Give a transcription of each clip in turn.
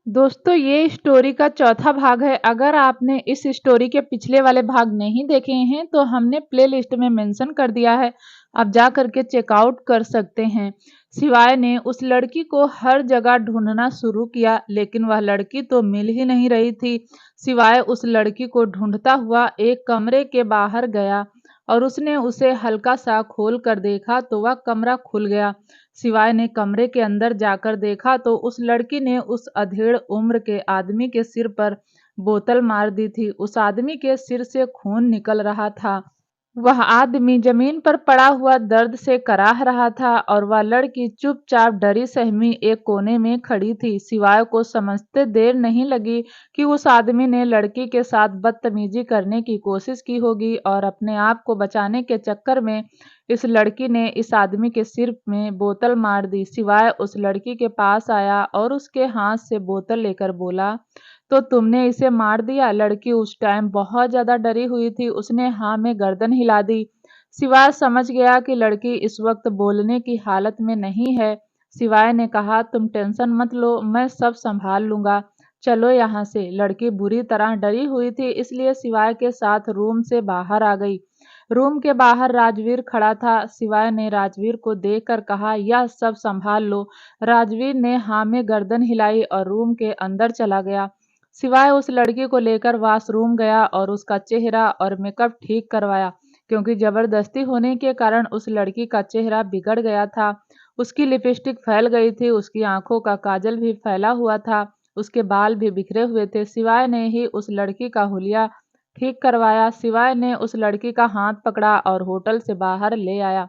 दोस्तों ये स्टोरी का चौथा भाग है। अगर आपने इस स्टोरी के पिछले वाले भाग नहीं देखे हैं तो हमने प्लेलिस्ट में मेंशन कर दिया है, आप जा करके चेकआउट कर सकते हैं। शिवाय ने उस लड़की को हर जगह ढूंढना शुरू किया लेकिन वह लड़की तो मिल ही नहीं रही थी। शिवाय उस लड़की को ढूंढता हुआ एक कमरे के बाहर गया और उसने उसे हल्का सा खोल कर देखा तो वह कमरा खुल गया। शिवाय ने कमरे के अंदर जाकर देखा तो उस लड़की ने उस अधेड़ उम्र के आदमी के सिर पर बोतल मार दी थी। उस आदमी के सिर से खून निकल रहा था। वह आदमी जमीन पर पड़ा हुआ दर्द से कराह रहा था और वह लड़की चुपचाप डरी सहमी एक कोने में खड़ी थी। शिवाय को समझते देर नहीं लगी कि उस आदमी ने लड़की के साथ बदतमीजी करने की कोशिश की होगी और अपने आप को बचाने के चक्कर में इस लड़की ने इस आदमी के सिर में बोतल मार दी। शिवाय उस लड़की के पास आया और उसके हाथ से बोतल लेकर बोला, तो तुमने इसे मार दिया? लड़की उस टाइम बहुत ज्यादा डरी हुई थी। उसने हाँ में गर्दन हिला दी। शिवाय समझ गया कि लड़की इस वक्त बोलने की हालत में नहीं है। शिवाय ने कहा, तुम टेंशन मत लो, मैं सब संभाल लूंगा, चलो यहाँ से। लड़की बुरी तरह डरी हुई थी इसलिए शिवाय के साथ रूम से बाहर आ गई। रूम के बाहर राजवीर खड़ा था। शिवाय ने राजवीर को देखकर कहा, यह सब संभाल लो। राजवीर ने हाँ में गर्दन हिलाई और रूम के अंदर चला गया। सिवाय उस लड़की को लेकर वॉशरूम गया और उसका चेहरा और मेकअप ठीक करवाया, क्योंकि जबरदस्ती होने के कारण उस लड़की का चेहरा बिगड़ गया था। उसकी लिपस्टिक फैल गई थी, उसकी आंखों का काजल भी फैला हुआ था, उसके बाल भी बिखरे हुए थे। सिवाय ने ही उस लड़की का हुलिया ठीक करवाया। सिवाय ने उस लड़की का हाथ पकड़ा और होटल से बाहर ले आया।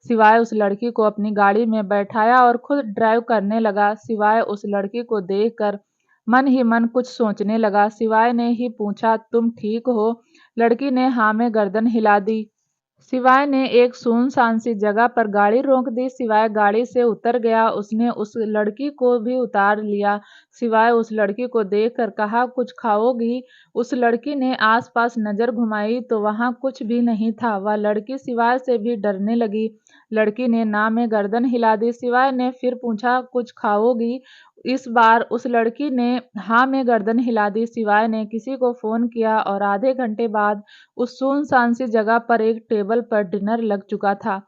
सिवाय उस लड़की को अपनी गाड़ी में बैठाया और खुद ड्राइव करने लगा। सिवाय उस लड़की को देखकर मन ही मन कुछ सोचने लगा। शिवाय ने ही पूछा, तुम ठीक हो? लड़की ने हाँ में गर्दन हिला दी। शिवाय ने एक सुनसान सी जगह पर गाड़ी रोक दी। शिवाय गाड़ी से उतर गया। उसने उस लड़की को भी उतार लिया। शिवाय उस लड़की को देखकर कहा, कुछ खाओगी? उस लड़की ने आसपास नजर घुमाई तो वहां कुछ भी नहीं था। वह लड़की शिवाय से भी डरने लगी। लड़की ने ना में गर्दन हिला दी। शिवाय ने फिर पूछा, कुछ खाओगी? इस बार उस लड़की ने हाँ में गर्दन हिला दी। शिवाय ने किसी को फोन किया और आधे घंटे बाद उस सुनसान सी जगह पर एक टेबल पर डिनर लग चुका था।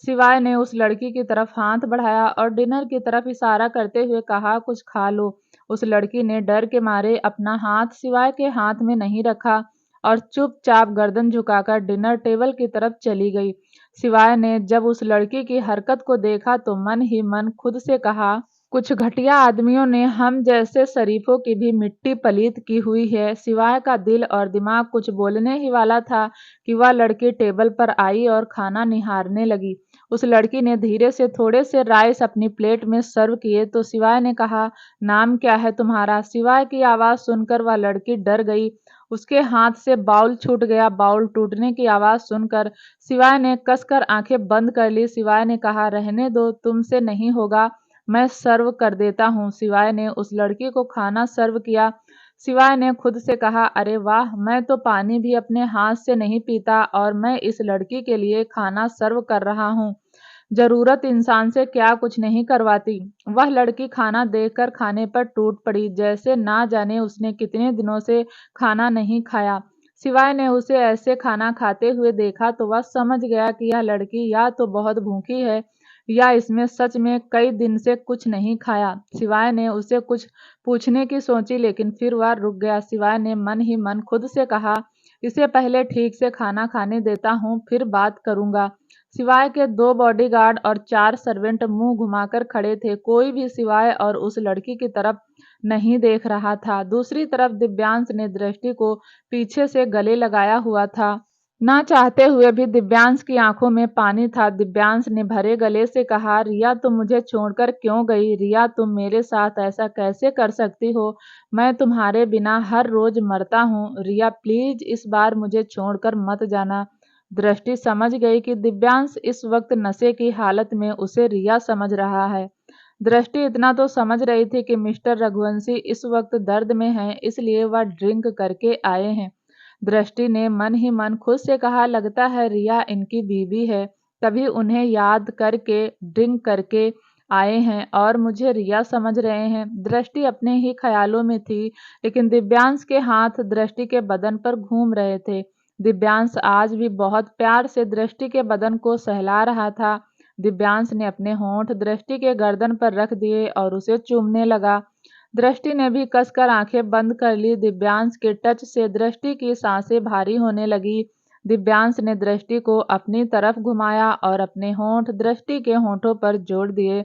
शिवाय ने उस लड़की की तरफ हाथ बढ़ाया और डिनर की तरफ इशारा करते हुए कहा, कुछ खा लो। उस लड़की ने डर के मारे अपना हाथ शिवाय के हाथ में नहीं रखा और चुपचाप गर्दन झुकाकर डिनर टेबल की तरफ चली गई। शिवाय ने जब उस लड़की की हरकत को देखा तो मन ही मन खुद से कहा, कुछ घटिया आदमियों ने हम जैसे शरीफों की भी मिट्टी पलीत की हुई है। शिवाय का दिल और दिमाग कुछ बोलने ही वाला था कि वह लड़की टेबल पर आई और खाना निहारने लगी। उस लड़की ने धीरे से थोड़े से राइस अपनी प्लेट में सर्व किए तो शिवाय ने कहा, नाम क्या है तुम्हारा? शिवाय की आवाज सुनकर वह लड़की डर गई। उसके हाथ से बाउल छूट गया। बाउल टूटने की आवाज सुनकर शिवाय ने कसकर आंखें बंद कर ली। शिवाय ने कहा, रहने दो, तुमसे नहीं होगा, मैं सर्व कर देता हूँ। शिवाय ने उस लड़की को खाना सर्व किया। शिवाय ने खुद से कहा, अरे वाह, मैं तो पानी भी अपने हाथ से नहीं पीता और मैं इस लड़की के लिए खाना सर्व कर रहा हूँ। जरूरत इंसान से क्या कुछ नहीं करवाती। वह लड़की खाना देखकर खाने पर टूट पड़ी, जैसे ना जाने उसने कितने दिनों से खाना नहीं खाया। शिवाय ने उसे ऐसे खाना खाते हुए देखा तो वह समझ गया कि यह लड़की या तो बहुत भूखी है या इसमें सच में कई दिन से कुछ नहीं खाया। शिवाय ने उसे कुछ पूछने की सोची लेकिन फिर वह रुक गया। शिवाय ने मन ही मन खुद से कहा, इसे पहले ठीक से खाना खाने देता हूँ, फिर बात करूंगा। शिवाय के 2 बॉडीगार्ड और 4 सर्वेंट मुंह घुमाकर खड़े थे। कोई भी शिवाय और उस लड़की की तरफ नहीं देख रहा था। दूसरी तरफ दिव्यांश ने दृष्टि को पीछे से गले लगाया हुआ था। ना चाहते हुए भी दिव्यांश की आंखों में पानी था। दिव्यांश ने भरे गले से कहा, रिया तुम मुझे छोड़कर क्यों गई? रिया तुम मेरे साथ ऐसा कैसे कर सकती हो? मैं तुम्हारे बिना हर रोज मरता हूँ। रिया प्लीज इस बार मुझे छोड़कर मत जाना। दृष्टि समझ गई कि दिव्यांश इस वक्त नशे की हालत में उसे रिया समझ रहा है। दृष्टि इतना तो समझ रही थी कि मिस्टर रघुवंशी इस वक्त दर्द में हैं, इसलिए वह ड्रिंक करके आए हैं। दृष्टि ने मन ही मन खुद से कहा, लगता है रिया इनकी बीवी है, तभी उन्हें याद करके ड्रिंक करके आए हैं और मुझे रिया समझ रहे हैं। दृष्टि अपने ही ख्यालों में थी, लेकिन दिव्यांश के हाथ दृष्टि के बदन पर घूम रहे थे। दिव्यांश आज भी बहुत प्यार से दृष्टि के बदन को सहला रहा था। दिव्यांश ने अपने होंठ दृष्टि के गर्दन पर रख दिए और उसे चूमने लगा। दृष्टि ने भी कसकर आंखें बंद कर ली। दिव्यांश के टच से दृष्टि की सांसें भारी होने लगी। दिव्यांश ने दृष्टि को अपनी तरफ घुमाया और अपने होंठ दृष्टि के होंठों पर जोड़ दिए।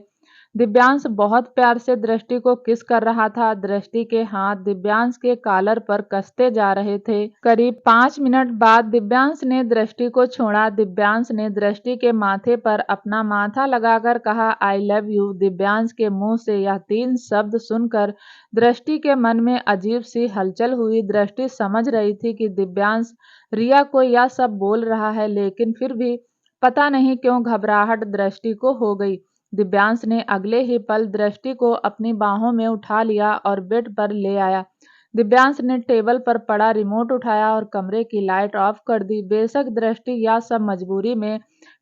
दिव्यांश बहुत प्यार से दृष्टि को किस कर रहा था। दृष्टि के हाथ दिव्यांश के कॉलर पर कसते जा रहे थे। करीब 5 मिनट बाद दिव्यांश ने दृष्टि को छोड़ा। दिव्यांश ने दृष्टि के माथे पर अपना माथा लगाकर कहा, आई लव यू। दिव्यांश के मुंह से यह 3 शब्द सुनकर दृष्टि के मन में अजीब सी हलचल हुई। दृष्टि समझ रही थी कि दिव्यांश रिया को यह सब बोल रहा है, लेकिन फिर भी पता नहीं क्यों घबराहट दृष्टि को हो गई। दिव्यांश ने अगले ही पल दृष्टि को अपनी बाहों में उठा लिया और बेड पर ले आया। दिव्यांश ने टेबल पर पड़ा रिमोट उठाया और कमरे की लाइट ऑफ कर दी। बेशक दृष्टि यह सब मजबूरी में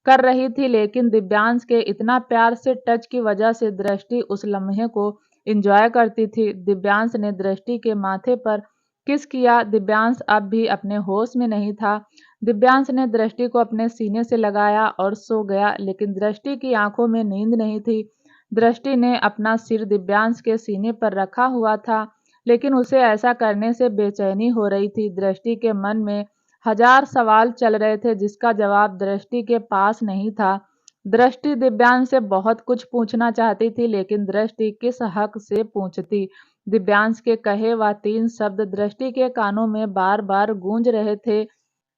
कर रही थी, लेकिन दिव्यांश के इतना प्यार से टच की वजह से दृष्टि उस लम्हे को एंजॉय करती थी। दिव्यांश ने दृष्टि के माथे पर किस किया। दिव्यांश अब भी अपने होश में नहीं था। दिव्यांश ने दृष्टि को अपने सीने से लगाया और सो गया, लेकिन दृष्टि की आंखों में नींद नहीं थी। दृष्टि ने अपना सिर दिव्यांश के सीने पर रखा हुआ था, लेकिन उसे ऐसा करने से बेचैनी हो रही थी। दृष्टि के मन में हजार सवाल चल रहे थे, जिसका जवाब दृष्टि के पास नहीं था। दृष्टि दिव्यांश से बहुत कुछ पूछना चाहती थी, लेकिन दृष्टि किस हक से पूछती। दिव्यांश के कहे वह 3 शब्द दृष्टि के कानों में बार बार गूंज रहे थे।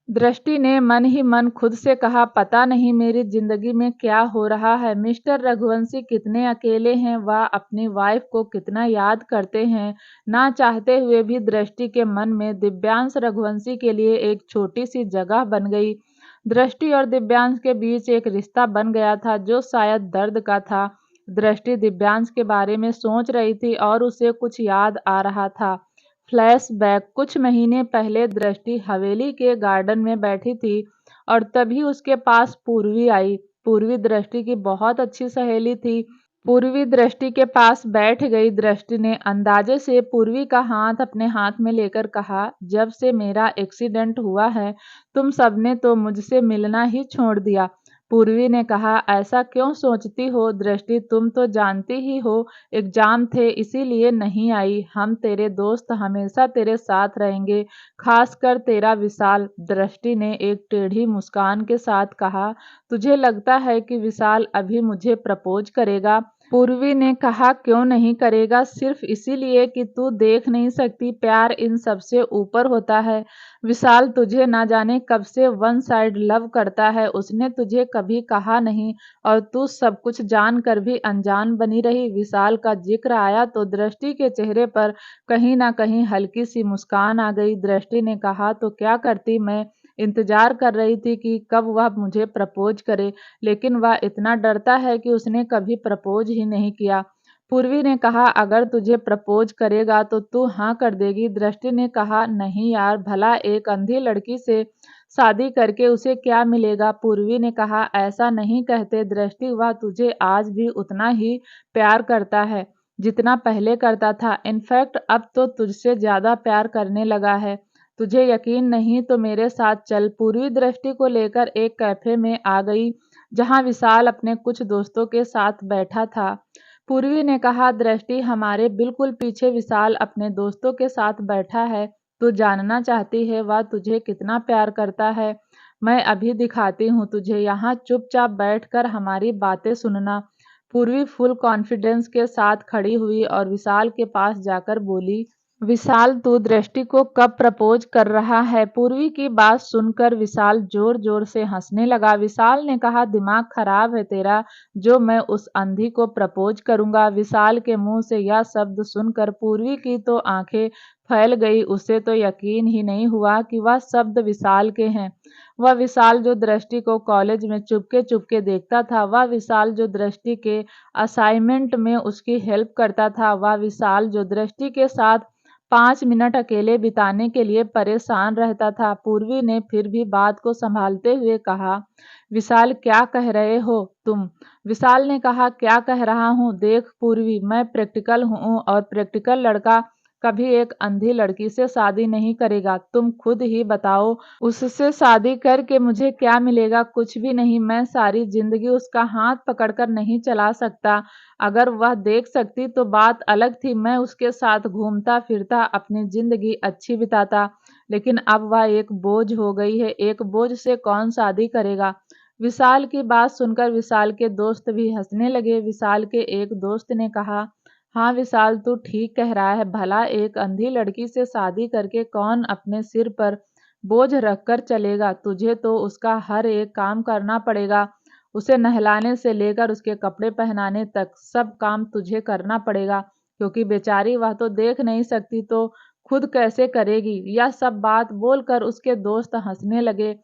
दृष्टि ने मन ही मन खुद से कहा, पता नहीं मेरी जिंदगी में क्या हो रहा है। मिस्टर रघुवंशी कितने अकेले हैं, वह अपनी वाइफ को कितना याद करते हैं। ना चाहते हुए भी दृष्टि के मन में दिव्यांश रघुवंशी के लिए एक छोटी सी जगह बन गई। दृष्टि और दिव्यांश के बीच एक रिश्ता बन गया था, जो शायद दर्द का था। दृष्टि दिव्यांश के बारे में सोच रही थी और उसे कुछ याद आ रहा था। फ्लैशबैक। कुछ महीने पहले दृष्टि हवेली के गार्डन में बैठी थी और तभी उसके पास पूर्वी आई। पूर्वी दृष्टि की बहुत अच्छी सहेली थी। पूर्वी दृष्टि के पास बैठ गई। दृष्टि ने अंदाजे से पूर्वी का हाथ अपने हाथ में लेकर कहा, जब से मेरा एक्सीडेंट हुआ है तुम सबने तो मुझसे मिलना ही छोड़ दिया। पूर्वी ने कहा, ऐसा क्यों सोचती हो दृष्टि, तुम तो जानती ही हो एग्जाम थे इसीलिए नहीं आई। हम तेरे दोस्त हमेशा तेरे साथ रहेंगे, खासकर तेरा विशाल। दृष्टि ने एक टेढ़ी मुस्कान के साथ कहा, तुझे लगता है कि विशाल अभी मुझे प्रपोज करेगा? पूर्वी ने कहा, क्यों नहीं करेगा, सिर्फ इसीलिए कि तू देख नहीं सकती प्यार इन सबसे ऊपर होता है। विशाल तुझे ना जाने कब से वन साइड लव करता है, उसने तुझे कभी कहा नहीं और तू सब कुछ जान कर भी अनजान बनी रही। विशाल का जिक्र आया तो दृष्टि के चेहरे पर कहीं ना कहीं हल्की सी मुस्कान आ गई। दृष्टि ने कहा, तो क्या करती, मैं इंतजार कर रही थी कि कब वह मुझे प्रपोज करे, लेकिन वह इतना डरता है कि उसने कभी प्रपोज ही नहीं किया। पूर्वी ने कहा, अगर तुझे प्रपोज करेगा तो तू हाँ कर देगी? दृष्टि ने कहा, नहीं यार, भला एक अंधी लड़की से शादी करके उसे क्या मिलेगा? पूर्वी ने कहा, ऐसा नहीं कहते दृष्टि, वह तुझे आज भी उतना ही प्यार करता है जितना पहले करता था। इनफैक्ट अब तो तुझसे ज्यादा प्यार करने लगा है। तुझे यकीन नहीं तो मेरे साथ चल। पूर्वी दृष्टि को लेकर एक कैफे में आ गई, जहां विशाल अपने कुछ दोस्तों के साथ बैठा था। पूर्वी ने कहा, दृष्टि हमारे बिल्कुल पीछे विशाल अपने दोस्तों के साथ बैठा है। तू जानना चाहती है वह तुझे कितना प्यार करता है? मैं अभी दिखाती हूँ तुझे, यहाँ चुपचाप बैठकर हमारी बातें सुनना। पूर्वी फुल कॉन्फिडेंस के साथ खड़ी हुई और विशाल के पास जाकर बोली, विशाल तू दृष्टि को कब प्रपोज कर रहा है? पूर्वी की बात सुनकर विशाल जोर जोर से हंसने लगा। विशाल ने कहा, दिमाग खराब है तेरा, जो मैं उस अंधी को प्रपोज करूंगा? विशाल के मुंह से यह शब्द सुनकर पूर्वी की तो आंखें फैल गई। उसे तो यकीन ही नहीं हुआ कि वह शब्द विशाल के हैं। वह विशाल जो दृष्टि को कॉलेज में चुपके चुपके देखता था, वह विशाल जो दृष्टि के असाइनमेंट में उसकी हेल्प करता था, वह विशाल जो दृष्टि के साथ 5 मिनट अकेले बिताने के लिए परेशान रहता था। पूर्वी ने फिर भी बात को संभालते हुए कहा, विशाल क्या कह रहे हो तुम? विशाल ने कहा, क्या कह रहा हूँ? देख पूर्वी, मैं प्रैक्टिकल हूँ और प्रैक्टिकल लड़का कभी एक अंधी लड़की से शादी नहीं करेगा। तुम खुद ही बताओ, उससे शादी करके मुझे क्या मिलेगा? कुछ भी नहीं। मैं सारी जिंदगी उसका हाथ पकड़कर नहीं चला सकता। अगर वह देख सकती तो बात अलग थी, मैं उसके साथ घूमता फिरता अपनी जिंदगी अच्छी बिताता, लेकिन अब वह एक बोझ हो गई है। एक बोझ से कौन शादी करेगा? विशाल की बात सुनकर विशाल के दोस्त भी हंसने लगे। विशाल के एक दोस्त ने कहा, हाँ विशाल, तू ठीक कह रहा है। भला एक अंधी लड़की से शादी करके कौन अपने सिर पर बोझ रखकर चलेगा? तुझे तो उसका हर एक काम करना पड़ेगा। उसे नहलाने से लेकर उसके कपड़े पहनाने तक सब काम तुझे करना पड़ेगा, क्योंकि बेचारी वह तो देख नहीं सकती तो खुद कैसे करेगी? यह सब बात बोलकर उसके दोस्त हंसने लगे।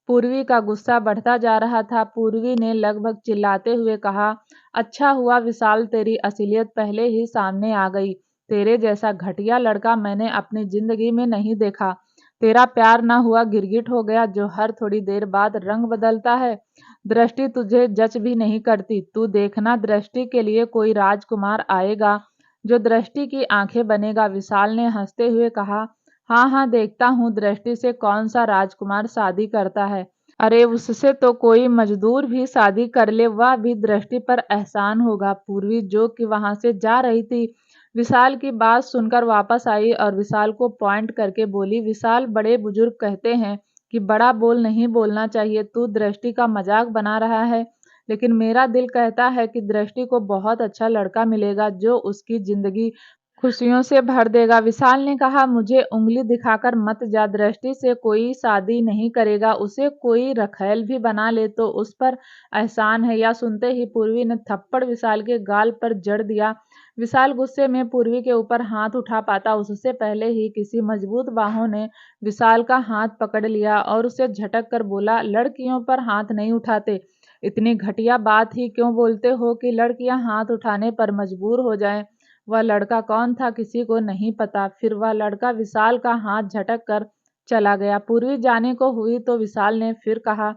पूर्वी का गुस्सा बढ़ता जा रहा था। पूर्वी ने लगभग चिल्लाते हुए कहा, अच्छा हुआ विशाल, तेरी असलियत पहले ही सामने आ गई। तेरे जैसा घटिया लड़का मैंने अपनी जिंदगी में नहीं देखा। तेरा प्यार ना हुआ गिरगिट हो गया, जो हर थोड़ी देर बाद रंग बदलता है। दृष्टि तुझे जच भी नहीं करती। तू देखना, दृष्टि के लिए कोई राजकुमार आएगा जो दृष्टि की आंखें बनेगा। विशाल ने हंसते हुए कहा, हाँ हाँ, देखता हूँ दृष्टि से कौन सा राजकुमार शादी करता है। अरे उससे तो कोई मजदूर भी शादी कर ले, वह भी दृष्टि पर एहसान होगा। पूर्वी जो कि वहां से जा रही थी, विशाल की बात सुनकर वापस आई और विशाल को पॉइंट करके बोली, विशाल, बड़े बुजुर्ग कहते हैं कि बड़ा बोल नहीं बोलना चाहिए। तू दृष्टि का मजाक बना रहा है, लेकिन मेरा दिल कहता है कि दृष्टि को बहुत अच्छा लड़का मिलेगा जो उसकी जिंदगी खुशियों से भर देगा। विशाल ने कहा, मुझे उंगली दिखाकर मत जा। दृष्टि से कोई शादी नहीं करेगा। उसे कोई रखैल भी बना ले तो उस पर एहसान है। या सुनते ही पूर्वी ने थप्पड़ विशाल के गाल पर जड़ दिया। विशाल गुस्से में पूर्वी के ऊपर हाथ उठा पाता उससे पहले ही किसी मजबूत बाहों ने विशाल का हाथ पकड़ लिया और उसे झटक कर बोला, लड़कियों पर हाथ नहीं उठाते। इतनी घटिया बात ही क्यों बोलते हो कि लड़कियां हाथ उठाने पर मजबूर हो जाएं? वह लड़का कौन था किसी को नहीं पता। फिर वह लड़का विशाल का हाथ झटक कर चला गया। पूर्वी जाने को हुई तो विशाल ने फिर कहा,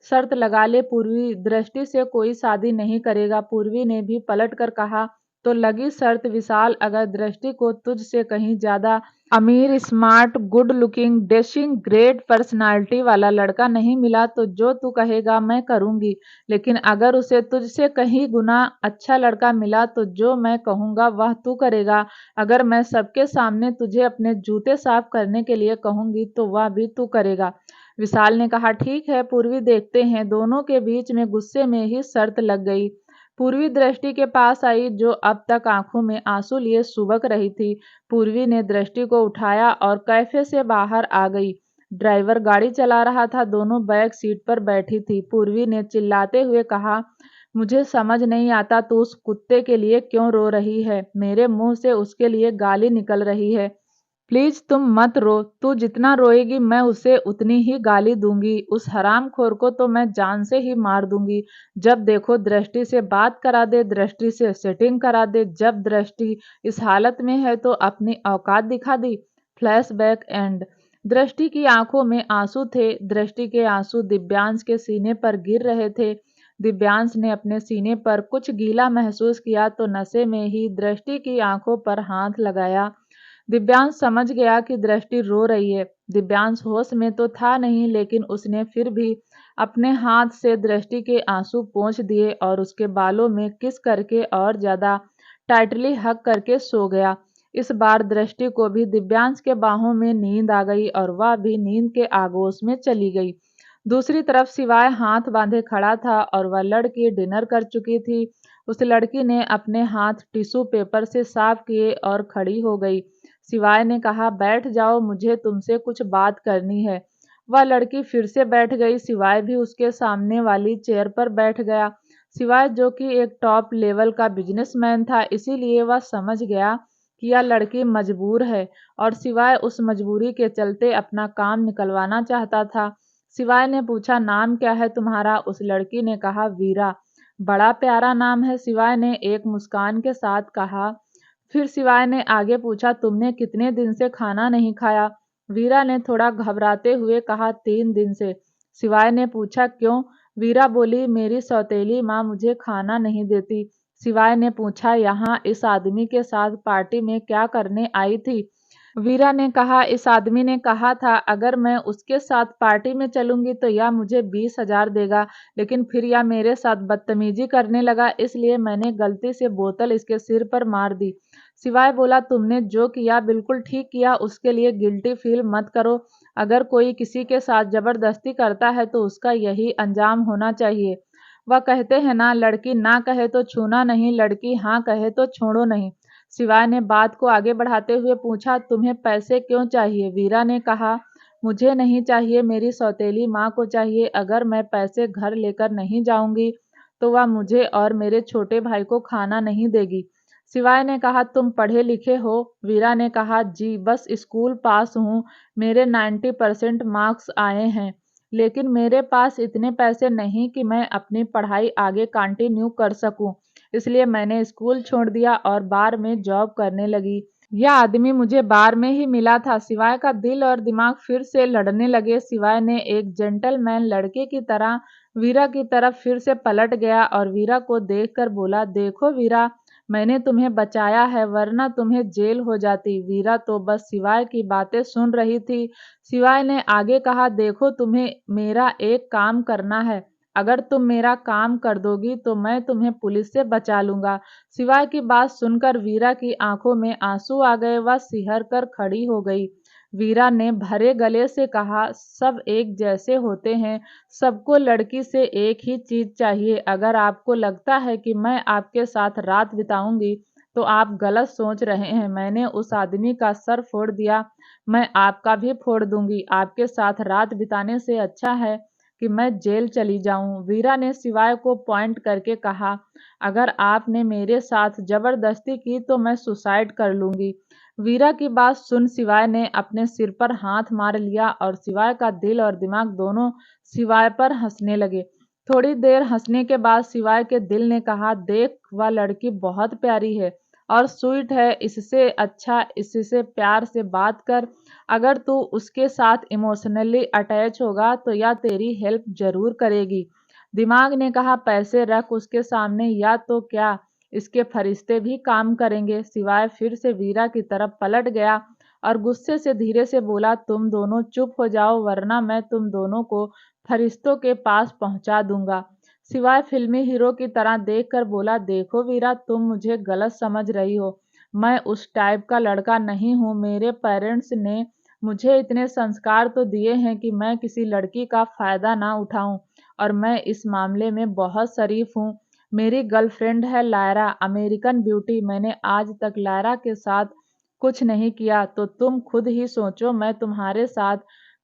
शर्त लगा ले पूर्वी, दृष्टि से कोई शादी नहीं करेगा। पूर्वी ने भी पलट कर कहा, तो लगी शर्त विशाल, अगर दृष्टि को तुझसे कहीं ज्यादा अमीर, smart, good looking, dashing, great personality वाला लड़का नहीं मिला तो जो तू कहेगा मैं करूंगी। लेकिन अगर उसे तुझसे कहीं गुना अच्छा लड़का मिला तो जो मैं कहूंगा वह तू करेगा। अगर मैं सबके सामने तुझे अपने जूते साफ करने के लिए कहूंगी तो वह भी तू करेगा। विशाल ने कहा, ठीक है पूर्वी, देखते हैं। दोनों के बीच में गुस्से में ही शर्त लग गई। पूर्वी दृष्टि के पास आई, जो अब तक आंखों में आंसू लिए सुबक रही थी। पूर्वी ने दृष्टि को उठाया और कैफे से बाहर आ गई। ड्राइवर गाड़ी चला रहा था। दोनों बैक सीट पर बैठी थी। पूर्वी ने चिल्लाते हुए कहा, मुझे समझ नहीं आता तू उस कुत्ते के लिए क्यों रो रही है? मेरे मुंह से उसके लिए गाली निकल रही है। प्लीज तुम मत रो। तू जितना रोएगी मैं उसे उतनी ही गाली दूंगी। उस हरामखोर को तो मैं जान से ही मार दूंगी। जब देखो दृष्टि से बात करा दे, दृष्टि से सेटिंग करा दे। जब दृष्टि इस हालत में है तो अपनी औकात दिखा दी। Flashback and. दृष्टि की आंखों में आंसू थे। दृष्टि के आंसू दिव्यांश के सीने पर गिर रहे थे। दिव्यांश ने अपने सीने पर कुछ गीला महसूस किया तो नशे में ही दृष्टि की आंखों पर हाथ लगाया। दिव्यांश समझ गया कि दृष्टि रो रही है। दिव्यांश होश में तो था नहीं, लेकिन उसने फिर भी अपने हाथ से दृष्टि के आंसू पोंछ दिए और उसके बालों में किस करके और ज्यादा टाइटली हक करके सो गया। इस बार दृष्टि को भी दिव्यांश के बाहों में नींद आ गई और वह भी नींद के आगोश में चली गई। दूसरी तरफ सिवाय हाथ बांधे खड़ा था और वह लड़की डिनर कर चुकी थी। उस लड़की ने अपने हाथ टिश्यू पेपर से साफ किए और खड़ी हो गई। सिवाय ने कहा, बैठ जाओ, मुझे तुमसे कुछ बात करनी है। वह लड़की फिर से बैठ गई। सिवाय भी उसके सामने वाली चेयर पर बैठ गया। सिवाय, जो कि एक टॉप लेवल का बिजनेसमैन था, इसीलिए वह समझ गया कि यह लड़की मजबूर है और सिवाय उस मजबूरी के चलते अपना काम निकलवाना चाहता था। सिवाय ने पूछा, नाम क्या है तुम्हारा? उस लड़की ने कहा, वीरा। बड़ा प्यारा नाम है, सिवाय ने एक मुस्कान के साथ कहा। फिर शिवाय ने आगे पूछा, तुमने कितने दिन से खाना नहीं खाया? वीरा ने थोड़ा घबराते हुए कहा, 3 दिन से। शिवाय ने पूछा, क्यों? वीरा बोली, मेरी सौतेली माँ मुझे खाना नहीं देती। शिवाय ने पूछा, यहाँ इस आदमी के साथ पार्टी में क्या करने आई थी? वीरा ने कहा, इस आदमी ने कहा था अगर मैं उसके साथ पार्टी में चलूंगी तो यह मुझे 20,000 देगा, लेकिन फिर यह मेरे साथ बदतमीजी करने लगा, इसलिए मैंने गलती से बोतल इसके सिर पर मार दी। शिवाय बोला, तुमने जो किया बिल्कुल ठीक किया, उसके लिए गिल्टी फील मत करो। अगर कोई किसी के साथ जबरदस्ती करता है तो उसका यही अंजाम होना चाहिए। वह कहते हैं ना, लड़की ना कहे तो छूना नहीं, लड़की हाँ कहे तो छोड़ो नहीं। शिवाय ने बात को आगे बढ़ाते हुए पूछा, तुम्हें पैसे क्यों चाहिए? वीरा ने कहा, मुझे नहीं चाहिए, मेरी सौतेली माँ को चाहिए। अगर मैं पैसे घर लेकर नहीं जाऊंगी तो वह मुझे और मेरे छोटे भाई को खाना नहीं देगी। शिवाय ने कहा, तुम पढ़े लिखे हो? वीरा ने कहा, जी बस स्कूल पास हूँ, मेरे 90% मार्क्स आए हैं, लेकिन मेरे पास इतने पैसे नहीं कि मैं अपनी पढ़ाई आगे कंटिन्यू कर सकूं, इसलिए मैंने स्कूल छोड़ दिया और बार में जॉब करने लगी। यह आदमी मुझे बार में ही मिला था। शिवाय का दिल और दिमाग फिर से लड़ने लगे। शिवाय ने एक जेंटलमैन लड़के की तरह वीरा की तरफ फिर से पलट गया और वीरा को देखकर बोला, देखो वीरा, मैंने तुम्हें बचाया है, वरना तुम्हें जेल हो जाती। वीरा तो बस शिवाय की बातें सुन रही थी। शिवाय ने आगे कहा, देखो तुम्हें मेरा एक काम करना है, अगर तुम मेरा काम कर दोगी तो मैं तुम्हें पुलिस से बचा लूंगा। शिवाय की बात सुनकर वीरा की आंखों में आंसू आ गए, वह सिहर कर खड़ी हो गई। वीरा ने भरे गले से कहा, सब एक जैसे होते हैं, सबको लड़की से एक ही चीज चाहिए। अगर आपको लगता है कि मैं आपके साथ रात बिताऊंगी तो आप गलत सोच रहे हैं। मैंने उस आदमी का सर फोड़ दिया, मैं आपका भी फोड़ दूंगी। आपके साथ रात बिताने से अच्छा है कि मैं जेल चली जाऊं। वीरा ने शिवाय को पॉइंट करके कहा, अगर आपने मेरे साथ जबरदस्ती की तो मैं सुसाइड कर लूंगी। वीरा की बात सुन शिवाय ने अपने सिर पर हाथ मार लिया और शिवाय का दिल और दिमाग दोनों शिवाय पर हंसने लगे। थोड़ी देर हंसने के बाद शिवाय के दिल ने कहा, देख वह लड़की बहुत प्यारी है और स्वीट है, इससे अच्छा इससे प्यार से बात कर। अगर तू उसके साथ इमोशनली अटैच होगा तो यह तेरी हेल्प जरूर करेगी। दिमाग ने कहा, पैसे रख उसके सामने, या तो क्या इसके फरिश्ते भी काम करेंगे। शिवाय फिर से वीरा की तरफ पलट गया और गुस्से से धीरे से बोला, तुम दोनों चुप हो जाओ, वरना मैं तुम दोनों को फरिश्तों के पास पहुंचा दूंगा। शिवाय फिल्मी हीरो की तरह देखकर बोला, देखो वीरा, तुम मुझे गलत समझ रही हो, मैं उस टाइप का लड़का नहीं हूँ। मेरे पेरेंट्स ने मुझे इतने संस्कार तो दिए हैं कि मैं किसी लड़की का फायदा ना उठाऊं, और मैं इस मामले में बहुत शरीफ हूँ। मेरी गर्लफ्रेंड है लायरा, अमेरिकन ब्यूटी। मैंने आज तक लायरा के साथ कुछ नहीं किया, तो तुम खुद ही सोचो मैं तुम्हारे साथ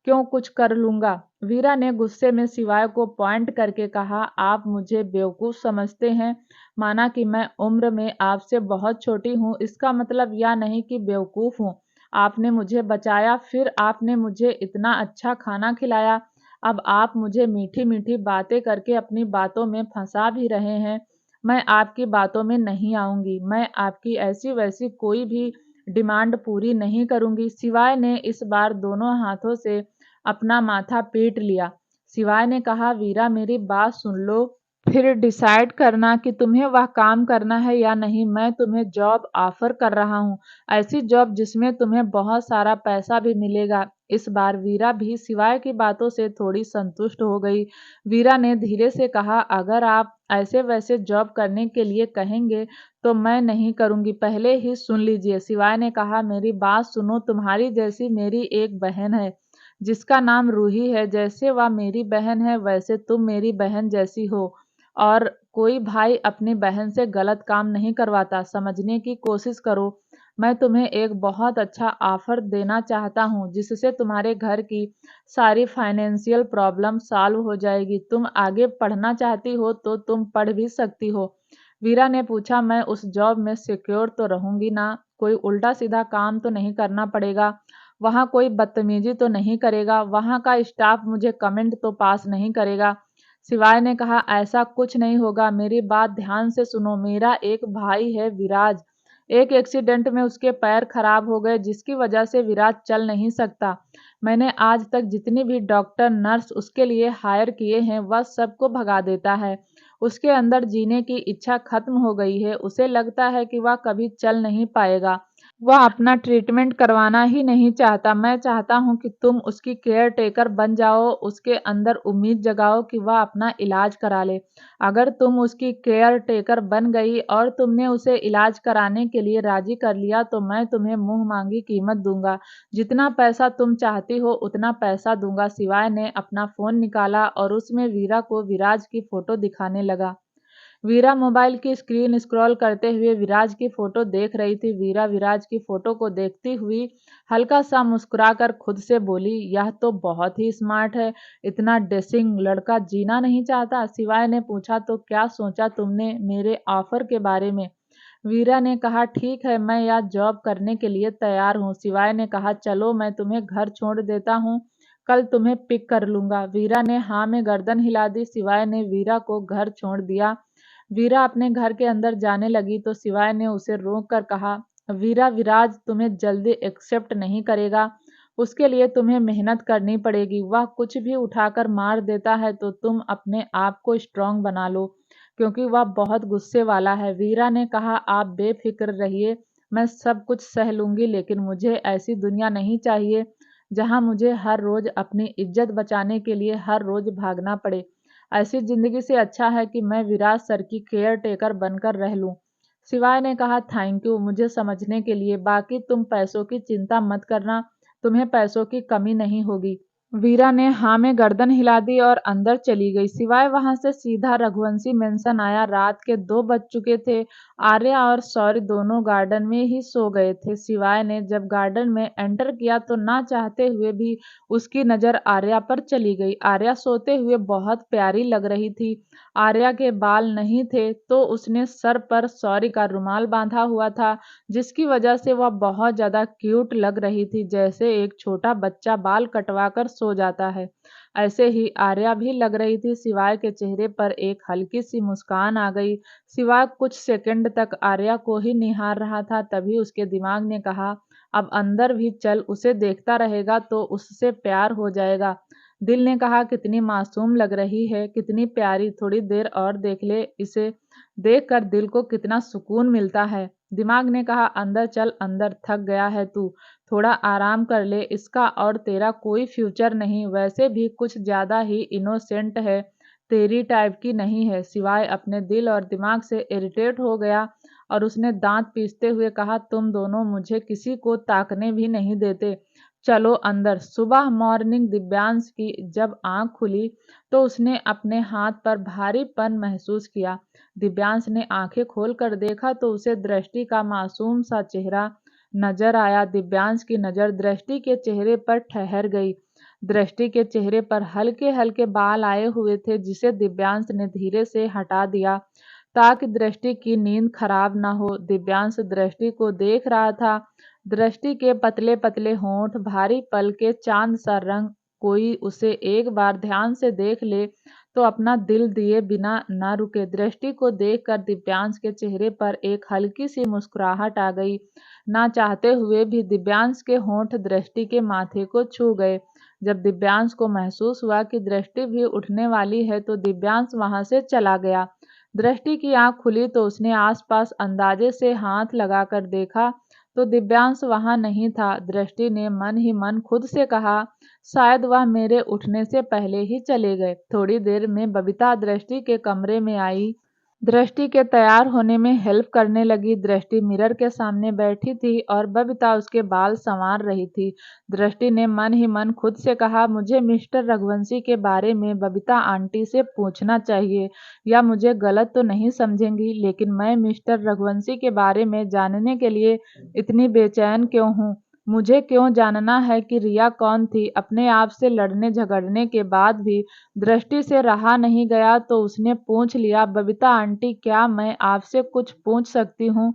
क्यों कुछ कर लूंगा। वीरा ने गुस्से में शिवाय को पॉइंट करके कहा, आप मुझे बेवकूफ समझते हैं। माना कि मैं उम्र में आपसे बहुत छोटी हूँ, इसका मतलब यह नहीं कि बेवकूफ हूँ। आपने मुझे बचाया, फिर आपने मुझे इतना अच्छा खाना खिलाया, अब आप मुझे मीठी मीठी बातें करके अपनी बातों में फंसा भी रहे हैं। मैं आपकी बातों में नहीं आऊंगी, मैं आपकी ऐसी वैसी कोई भी डिमांड पूरी नहीं करूंगी। शिवाय ने इस बार दोनों हाथों से अपना माथा पीट लिया। शिवाय ने कहा, वीरा मेरी बात सुन लो, फिर डिसाइड करना कि तुम्हें वह काम करना है या नहीं। मैं तुम्हें जॉब ऑफर कर रहा हूँ, ऐसी जॉब जिसमें तुम्हें बहुत सारा पैसा भी मिलेगा। इस बार वीरा भी शिवाय की बातों से थोड़ी संतुष्ट हो गई। वीरा ने धीरे से कहा, अगर आप ऐसे वैसे जॉब करने के लिए कहेंगे तो मैं नहीं करूंगी, पहले ही सुन लीजिए। शिवाय ने कहा, मेरी बात सुनो, तुम्हारी जैसी मेरी एक बहन है जिसका नाम रूही है। जैसे वह मेरी बहन है वैसे तुम मेरी बहन जैसी हो, और कोई भाई अपनी बहन से गलत काम नहीं करवाता, समझने की कोशिश करो। मैं तुम्हें एक बहुत अच्छा ऑफर देना चाहता हूँ जिससे तुम्हारे घर की सारी फाइनेंशियल प्रॉब्लम सॉल्व हो जाएगी। तुम आगे पढ़ना चाहती हो तो तुम पढ़ भी सकती हो। वीरा ने पूछा, मैं उस जॉब में सिक्योर तो रहूंगी ना? कोई उल्टा सीधा काम तो नहीं करना पड़ेगा? वहाँ कोई बदतमीजी तो नहीं करेगा? वहाँ का स्टाफ मुझे कमेंट तो पास नहीं करेगा? शिवाय ने कहा, ऐसा कुछ नहीं होगा, मेरी बात ध्यान से सुनो। मेरा एक भाई है विराज, एक एक्सीडेंट में उसके पैर खराब हो गए जिसकी वजह से विराज चल नहीं सकता। मैंने आज तक जितनी भी डॉक्टर नर्स उसके लिए हायर किए हैं वह सबको भगा देता है। उसके अंदर जीने की इच्छा खत्म हो गई है। उसे लगता है कि वह कभी चल नहीं पाएगा। वह अपना ट्रीटमेंट करवाना ही नहीं चाहता। मैं चाहता हूँ कि तुम उसकी केयर टेकर बन जाओ, उसके अंदर उम्मीद जगाओ कि वह अपना इलाज करा ले। अगर तुम उसकी केयर टेकर बन गई और तुमने उसे इलाज कराने के लिए राजी कर लिया तो मैं तुम्हें मुंह मांगी कीमत दूंगा। जितना पैसा तुम चाहती हो उतना पैसा दूंगा। शिवाय ने अपना फोन निकाला और उसमें वीरा को विराज की फोटो दिखाने लगा। वीरा मोबाइल की स्क्रीन स्क्रॉल करते हुए विराज की फोटो देख रही थी। वीरा विराज की फोटो को देखती हुई हल्का सा मुस्कुराकर खुद से बोली, यह तो बहुत ही स्मार्ट है। इतना डेसिंग लड़का जीना नहीं चाहता। शिवाय ने पूछा, तो क्या सोचा तुमने मेरे ऑफर के बारे में? वीरा ने कहा, ठीक है, मैं यहाँ जॉब करने के लिए तैयार हूँ। शिवाय ने कहा, चलो मैं तुम्हें घर छोड़ देता हूँ, कल तुम्हें पिक कर लूंगा। वीरा ने हाँ में गर्दन हिला दी। शिवाय ने वीरा को घर छोड़ दिया। वीरा अपने घर के अंदर जाने लगी तो शिवाय ने उसे रोक कर कहा, वीरा, विराज तुम्हें जल्दी एक्सेप्ट नहीं करेगा। उसके लिए तुम्हें मेहनत करनी पड़ेगी। वह कुछ भी उठाकर मार देता है तो तुम अपने आप को स्ट्रांग बना लो, क्योंकि वह बहुत गुस्से वाला है। वीरा ने कहा, आप बेफिक्र रहिए, मैं सब कुछ सह लूंगी, लेकिन मुझे ऐसी दुनिया नहीं चाहिए जहां मुझे हर रोज अपनी इज्जत बचाने के लिए हर रोज भागना पड़े। ऐसी जिंदगी से अच्छा है कि मैं विराज सर की केयर टेकर बनकर रह लूं। शिवाय ने कहा, थैंक यू मुझे समझने के लिए। बाकी तुम पैसों की चिंता मत करना, तुम्हें पैसों की कमी नहीं होगी। वीरा ने हाँ में गर्दन हिला दी और अंदर चली गई। सिवाय वहां से सीधा रघुवंशी मेंशन आया। रात के 2 बज चुके थे। आर्या और सौर्य दोनों गार्डन में ही सो गए थे। सिवाय ने जब गार्डन में एंटर किया तो ना चाहते हुए भी उसकी नजर आर्या पर चली गई। आर्या सोते हुए बहुत प्यारी लग रही थी। आर्या के बाल नहीं थे तो उसने सर पर सौर्य का रुमाल बांधा हुआ था, जिसकी वजह से वह बहुत ज्यादा क्यूट लग रही थी, जैसे एक छोटा बच्चा बाल कटवा कर सो जाता है। ऐसे ही आर्या भी लग रही थी। शिवाय के चेहरे पर एक हल्की सी मुस्कान आ गई। शिवाय कुछ सेकंड तक आर्या को ही निहार रहा था, तभी उसके दिमाग ने कहा, अब अंदर भी चल, उसे देखता रहेगा तो उससे प्यार हो जाएगा। दिल ने कहा, कितनी मासूम लग रही है, कितनी प्यारी, थोड़ी देर और देख ले, इसे देखकर दिल को कितना सुकून मिलता है। दिमाग ने कहा, अंदर चल, अंदर, थक गया है तू, थोड़ा आराम कर ले, इसका और तेरा कोई फ्यूचर नहीं, वैसे भी कुछ ज्यादा ही इनोसेंट है, तेरी टाइप की नहीं है। सिवाय अपने दिल और दिमाग से इरिटेट हो गया और उसने दांत पीसते हुए कहा, तुम दोनों मुझे किसी को ताकने भी नहीं देते, चलो अंदर। सुबह मॉर्निंग दिव्यांश की जब आंख खुली तो उसने अपने हाथ पर भारीपन महसूस किया। दिव्यांश ने आंखें खोलकर देखा तो उसे दृष्टि का मासूम सा चेहरा नजर आया। दिव्यांश की नजर दृष्टि के चेहरे पर ठहर गई। दृष्टि के चेहरे पर हल्के हल्के बाल आए हुए थे, जिसे दिव्यांश ने धीरे से हटा दिया ताकि दृष्टि की नींद खराब ना हो। दिव्यांश दृष्टि को देख रहा था। दृष्टि के पतले पतले होंठ, भारी पलके, चांद सा रंग, कोई उसे एक बार ध्यान से देख ले तो अपना दिल दिए बिना न रुके। दृष्टि को देखकर दिव्यांश के चेहरे पर एक हल्की सी मुस्कुराहट आ गई। ना चाहते हुए भी दिव्यांश के होंठ दृष्टि के माथे को छू गए। जब दिव्यांश को महसूस हुआ कि दृष्टि भी उठने वाली है तो दिव्यांश वहां से चला गया। दृष्टि की आंख खुली तो उसने आसपास अंदाजे से हाथ लगाकर देखा तो दिव्यांश वहां नहीं था। दृष्टि ने मन ही मन खुद से कहा, शायद वह मेरे उठने से पहले ही चले गए। थोड़ी देर में बबीता दृष्टि के कमरे में आई। दृष्टि के तैयार होने में हेल्प करने लगी। दृष्टि मिरर के सामने बैठी थी और बबीता उसके बाल संवार रही थी। दृष्टि ने मन ही मन खुद से कहा, मुझे मिस्टर रघुवंशी के बारे में बबीता आंटी से पूछना चाहिए, या मुझे गलत तो नहीं समझेंगी, लेकिन मैं मिस्टर रघुवंशी के बारे में जानने के लिए इतनी बेचैन क्यों हूँ? मुझे क्यों जानना है कि रिया कौन थी? अपने आप से लड़ने झगड़ने के बाद भी दृष्टि से रहा नहीं गया तो उसने पूछ लिया, बबीता आंटी, क्या मैं आपसे कुछ पूछ सकती हूँ?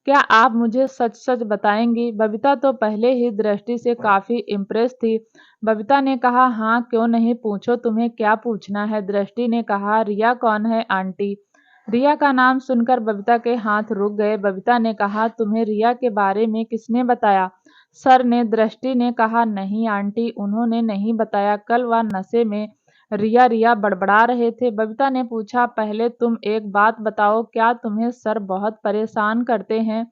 क्या आप मुझे सच सच बताएंगी? बबीता तो पहले ही दृष्टि से काफी इम्प्रेस थी। बबीता ने कहा, हाँ क्यों नहीं, पूछो, तुम्हें क्या पूछना है? दृष्टि ने कहा, रिया कौन है आंटी? रिया का नाम सुनकर बबीता के हाथ रुक गए। बबीता ने कहा, तुम्हें रिया के बारे में किसने बताया? सर ने। दृष्टि ने कहा, नहीं आंटी, उन्होंने नहीं बताया। कल वह नशे में रिया रिया बड़बड़ा रहे थे। बबीता ने पूछा, पहले तुम एक बात बताओ, क्या तुम्हें सर बहुत परेशान करते हैं?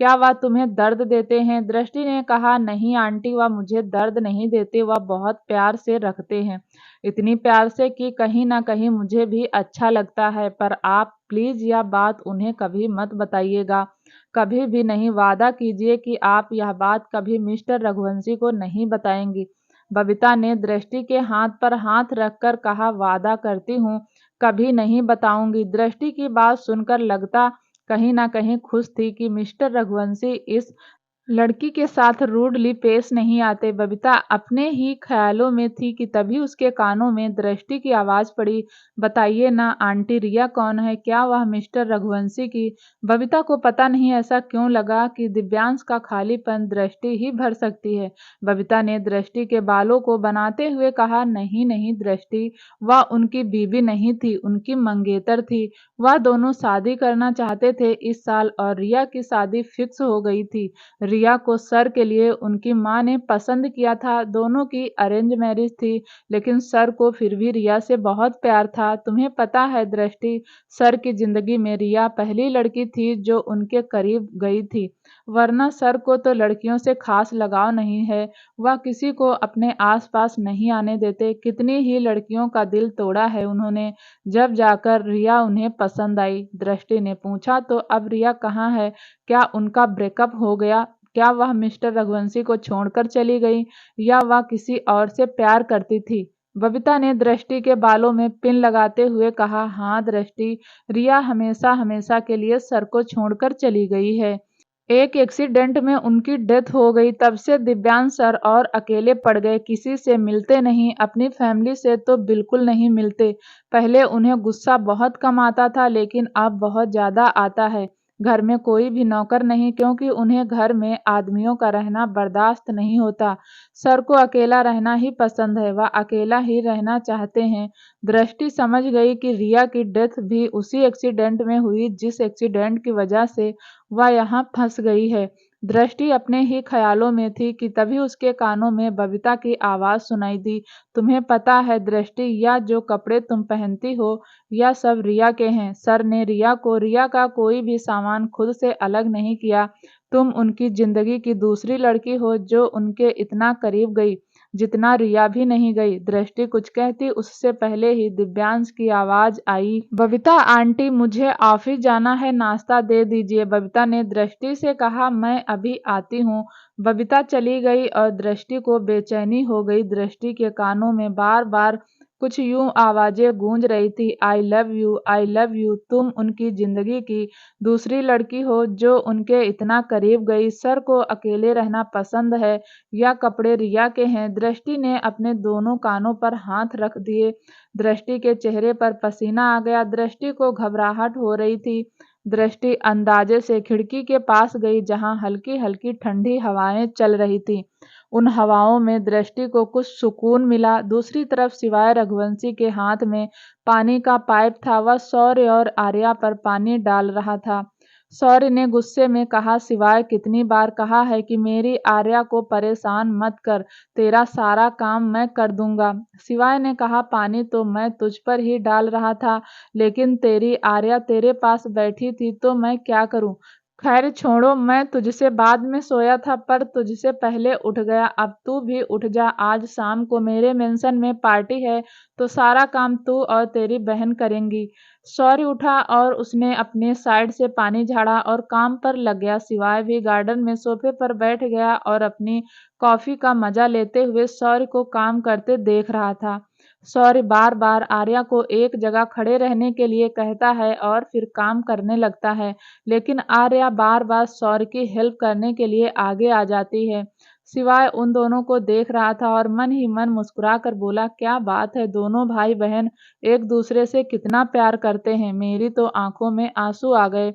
क्या वह तुम्हें दर्द देते हैं? दृष्टि ने कहा, नहीं आंटी, वह मुझे दर्द नहीं देते, वह बहुत प्यार से रखते हैं। इतनी प्यार से कि कहीं ना कहीं मुझे भी अच्छा लगता है। पर आप प्लीज यह बात उन्हें कभी मत बताइएगा। कभी भी नहीं। वादा कीजिए कि आप यह बात कभी मिस्टर रघुवंशी को नहीं बताएंगी। बबीता ने दृष्टि के हाथ पर हाथ रखकर कहा, वादा करती हूँ कभी नहीं बताऊंगी। दृष्टि की बात सुनकर लगता कहीं ना कहीं खुश थी कि मिस्टर रघुवंशी इस लड़की के साथ रूडली पेश नहीं आते। बबीता अपने ही ख्यालों में थी कि तभी उसके कानों में दृष्टि की आवाज पड़ी, बताइए ना आंटी, रिया कौन है? क्या वह मिस्टर रघुवंशी की? बबीता को पता नहीं ऐसा क्यों लगा कि दिव्यांश का खालीपन दृष्टि ही भर सकती है। बबीता ने दृष्टि के बालों को बनाते हुए कहा, नहीं नहीं दृष्टि, वह उनकी बीवी नहीं थी, उनकी मंगेतर थी। वह दोनों शादी करना चाहते थे इस साल और रिया की शादी फिक्स हो गई थी। रिया को सर के लिए उनकी मां ने पसंद किया था। दोनों की अरेंज मैरिज थी, लेकिन सर को फिर भी रिया से बहुत प्यार था। तुम्हें पता है दृष्टि, सर की जिंदगी में रिया पहली लड़की थी जो उनके करीब गई थी, वरना सर को तो लड़कियों से खास लगाव नहीं है। वह किसी को अपने आसपास नहीं आने देते। कितनी ही लड़कियों का दिल तोड़ा है उन्होंने, जब जाकर रिया उन्हें पसंद आई। दृष्टि ने पूछा, तो अब रिया कहाँ है? क्या उनका ब्रेकअप हो गया? क्या वह मिस्टर रघुवंशी को छोड़कर चली गई, या वह किसी और से प्यार करती थी? बबीता ने दृष्टि के बालों में पिन लगाते हुए कहा, हाँ दृष्टि, रिया हमेशा हमेशा के लिए सर को छोड़कर चली गई है। एक एक्सीडेंट में उनकी डेथ हो गई। तब से दिव्यांश सर और अकेले पड़ गए, किसी से मिलते नहीं, अपनी फैमिली से तो बिल्कुल नहीं मिलते। पहले उन्हें गुस्सा बहुत कम आता था, लेकिन अब बहुत ज्यादा आता है। घर में कोई भी नौकर नहीं, क्योंकि उन्हें घर में आदमियों का रहना बर्दाश्त नहीं होता। सर को अकेला रहना ही पसंद है, वह अकेला ही रहना चाहते हैं। दृष्टि समझ गई कि रिया की डेथ भी उसी एक्सीडेंट में हुई जिस एक्सीडेंट की वजह से वह यहाँ फंस गई है। दृष्टि अपने ही ख्यालों में थी कि तभी उसके कानों में बबीता की आवाज सुनाई दी, तुम्हें पता है दृष्टि, यह जो कपड़े तुम पहनती हो यह सब रिया के हैं। सर ने रिया का कोई भी सामान खुद से अलग नहीं किया। तुम उनकी जिंदगी की दूसरी लड़की हो जो उनके इतना करीब गई जितना रिया भी नहीं गई। दृष्टि कुछ कहती उससे पहले ही दिव्यांश की आवाज आई, बबीता आंटी, मुझे ऑफिस जाना है, नाश्ता दे दीजिए। बबीता ने दृष्टि से कहा, मैं अभी आती हूँ। बबीता चली गई और दृष्टि को बेचैनी हो गई। दृष्टि के कानों में बार बार कुछ यूं आवाजें गूंज रही थी, I love you, I love you. तुम उनकी जिंदगी की दूसरी लड़की हो जो उनके इतना करीब गई। सर को अकेले रहना पसंद है, या कपड़े रिया के हैं? दृष्टि ने अपने दोनों कानों पर हाथ रख दिए। दृष्टि के चेहरे पर पसीना आ गया। दृष्टि को घबराहट हो रही थी। दृष्टि अंदाजे से खिड़की के पास गई जहां हल्की हल्की ठंडी हवाएं चल रही थी। उन हवाओं में दृष्टि को कुछ सुकून मिला। दूसरी तरफ सिवाय रघुवंशी के हाथ में पानी का पाइप था, वह शौर्य और आर्या पर पानी डाल रहा था। शौर्य ने गुस्से में कहा, सिवाय कितनी बार कहा है कि मेरी आर्या को परेशान मत कर, तेरा सारा काम मैं कर दूंगा। शिवाय ने कहा, पानी तो मैं तुझ पर ही डाल रहा था, लेकिन तेरी आर्या तेरे पास बैठी थी तो मैं क्या करूं? खैर छोड़ो, मैं तुझसे बाद में सोया था पर तुझसे पहले उठ गया। अब तू भी उठ जा, आज शाम को मेरे मेंशन में पार्टी है, तो सारा काम तू और तेरी बहन करेंगी। शौर्य उठा और उसने अपने साइड से पानी झाड़ा और काम पर लग गया। शिवाय भी गार्डन में सोफे पर बैठ गया और अपनी कॉफी का मजा लेते हुए शौर्य को काम करते देख रहा था। शौर्य बार बार आर्या को एक जगह खड़े रहने के लिए कहता है और फिर काम करने लगता है, लेकिन आर्या बार बार शौर्य की हेल्प करने के लिए आगे आ जाती है। शिवाय उन दोनों को देख रहा था और मन ही मन मुस्कुरा कर बोला, क्या बात है, दोनों भाई बहन एक दूसरे से कितना प्यार करते हैं। मेरी तो आंखों में आंसू आ गए।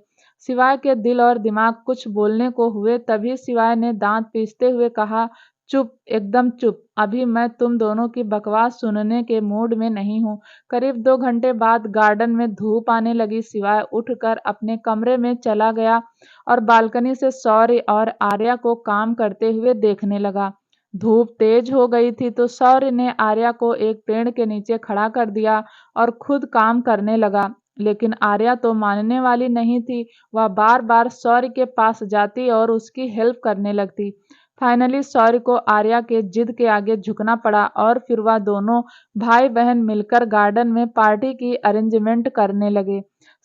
शिवाय के दिल और दिमाग कुछ बोलने को हुए, तभी शिवाय ने दांत पीसते हुए कहा, चुप, एकदम चुप। अभी मैं तुम दोनों की बकवास सुनने के मूड में नहीं हूँ। करीब 2 घंटे बाद गार्डन में धूप आने लगी। शिवाय उठकर अपने कमरे में चला गया और बालकनी से शौर्य और आर्या को काम करते हुए देखने लगा। धूप तेज हो गई थी तो शौर्य ने आर्या को एक पेड़ के नीचे खड़ा कर दिया और खुद काम करने लगा। लेकिन आर्या तो मानने वाली नहीं थी। वह बार बार शौर्य के पास जाती और उसकी हेल्प करने लगती। फाइनली शौर्य को आर्या के जिद के आगे झुकना पड़ा और फिर वह दोनों भाई बहन मिलकर गार्डन में पार्टी की अरेंजमेंट करने लगे।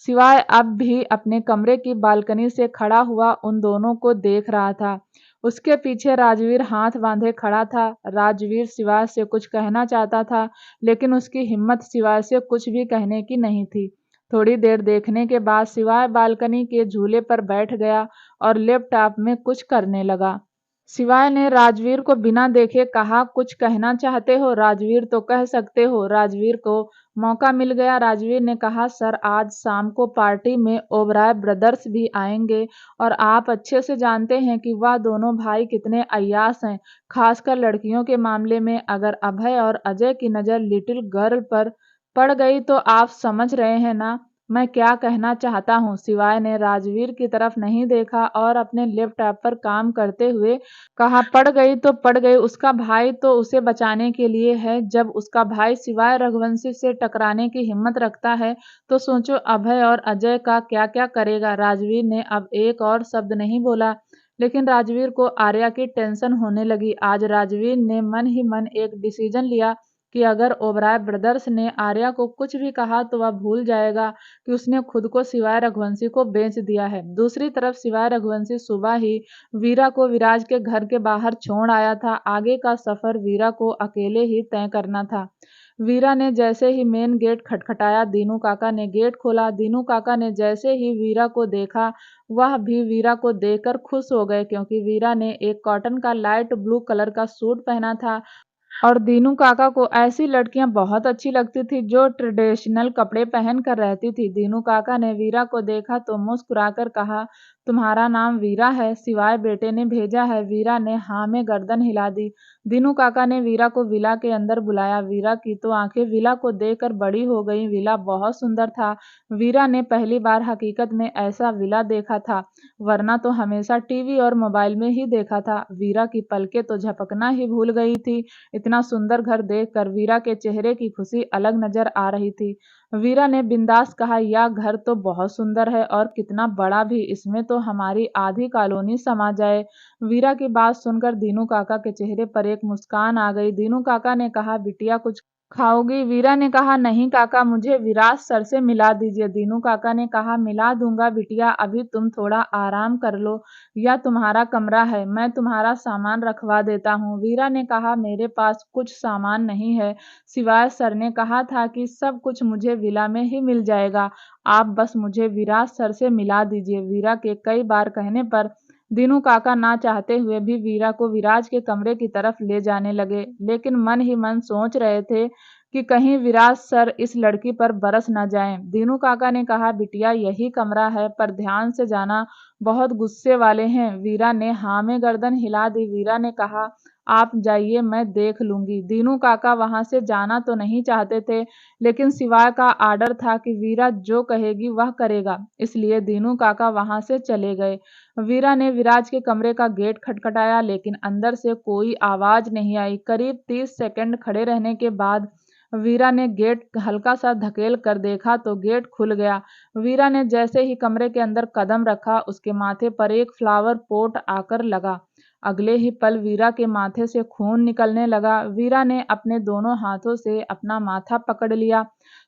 सिवाय अब भी अपने कमरे की बालकनी से खड़ा हुआ उन दोनों को देख रहा था। उसके पीछे राजवीर हाथ बांधे खड़ा था। राजवीर शिवाय से कुछ कहना चाहता था, लेकिन उसकी हिम्मत शिवाय से कुछ भी कहने की नहीं थी। थोड़ी देर देखने के बाद शिवाय बालकनी के झूले पर बैठ गया और लैपटॉप में कुछ करने लगा। शिवाय ने राजवीर को बिना देखे कहा, कुछ कहना चाहते हो? राजवीर तो कह सकते हो। राजवीर को मौका मिल गया। राजवीर ने कहा, सर आज शाम को पार्टी में ओबराय ब्रदर्स भी आएंगे और आप अच्छे से जानते हैं कि वह दोनों भाई कितने अय्याश हैं, खासकर लड़कियों के मामले में। अगर अभय और अजय की नज़र लिटिल गर्ल पर पड़ गई तो आप समझ रहे हैं ना मैं क्या कहना चाहता हूँ। शिवाय ने राजवीर की तरफ नहीं देखा और अपने लैपटॉप पर काम करते हुए कहा, पड़ गई तो पड़ गई, उसका भाई तो उसे बचाने के लिए है। जब उसका भाई सिवाय रघुवंशी से टकराने की हिम्मत रखता है तो सोचो अभय और अजय का क्या क्या करेगा। राजवीर ने अब एक और शब्द नहीं बोला, लेकिन राजवीर को आर्या की टेंशन होने लगी। आज राजवीर ने मन ही मन एक डिसीजन लिया कि अगर ओबराय ब्रदर्स ने आर्या को कुछ भी कहा तो वह भूल जाएगा कि उसने खुद को सिवाय रघुवंशी को बेच दिया है। दूसरी तरफ सिवाय रघुवंशी सुबह ही वीरा को विराज के घर के बाहर छोड़ आया था। आगे का सफर वीरा को अकेले ही तय करना था। वीरा ने जैसे ही मेन गेट खटखटाया, दीनू काका ने गेट खोला। दीनू काका ने जैसे ही वीरा को देखा, वह भी वीरा को देखकर खुश हो गए, क्योंकि वीरा ने एक कॉटन का लाइट ब्लू कलर का सूट पहना था और दीनू काका को ऐसी लड़कियां बहुत अच्छी लगती थी जो ट्रेडिशनल कपड़े पहन कर रहती थी। दीनू काका ने वीरा को देखा तो मुस्कुराकर कहा, तुम्हारा नाम वीरा है? सिवाय बेटे ने भेजा है। वीरा ने हाँ में गर्दन हिला दी। दीनू काका ने वीरा को विला के अंदर बुलाया। वीरा की तो आंखें विला को देखकर बड़ी हो गईं। विला बहुत सुंदर था। वीरा ने पहली बार हकीकत में ऐसा विला देखा था, वरना तो हमेशा टीवी और मोबाइल में ही देखा था। वीरा की पलकें तो झपकना ही भूल गई थी। इतना सुंदर घर देखकर वीरा के चेहरे की खुशी अलग नजर आ रही थी। वीरा ने बिंदास कहा, यह घर तो बहुत सुंदर है और कितना बड़ा भी, इसमें तो हमारी आधी कॉलोनी समा जाए। वीरा की बात सुनकर दीनू काका के चेहरे पर एक मुस्कान आ गई। दीनू काका ने कहा, बिटिया कुछ खाओगी? वीरा ने कहा, नहीं काका, मुझे विराज सर से मिला दीजिए। दीनू काका ने कहा, मिला दूंगा बिटिया, अभी तुम थोड़ा आराम कर लो। यह तुम्हारा कमरा है, मैं तुम्हारा सामान रखवा देता हूँ। वीरा ने कहा, मेरे पास कुछ सामान नहीं है। सिवाय सर ने कहा था कि सब कुछ मुझे विला में ही मिल जाएगा, आप बस मुझे विराज सर से मिला दीजिए। वीरा के कई बार कहने पर दीनू काका ना चाहते हुए भी वीरा को विराज के कमरे की तरफ ले जाने लगे, लेकिन मन ही मन सोच रहे थे कि कहीं विराज सर इस लड़की पर बरस न जाएं। दीनू काका ने कहा, बिटिया यही कमरा है, पर ध्यान से जाना, बहुत गुस्से वाले हैं। वीरा ने हाँ में गर्दन हिला दी। वीरा ने कहा, आप जाइए, मैं देख लूंगी। दीनू काका वहां से जाना तो नहीं चाहते थे, लेकिन सिवाय का आर्डर था कि वीरा जो कहेगी वह करेगा, इसलिए दीनू काका वहां से चले गए। वीरा ने विराज के कमरे का गेट खटखटाया, लेकिन अंदर से कोई आवाज नहीं आई। करीब 30 सेकंड खड़े रहने के बाद वीरा ने गेट हल्का सा धकेल कर देखा तो गेट खुल गया। वीरा ने जैसे ही कमरे के अंदर कदम रखा, उसके माथे पर एक फ्लावर पोट आकर लगा। अगले ही पल वीरा के माथे से खून निकलने लगा। वीरा ने अपने दोनों हाथों से अपना माथा पकड़ लिया।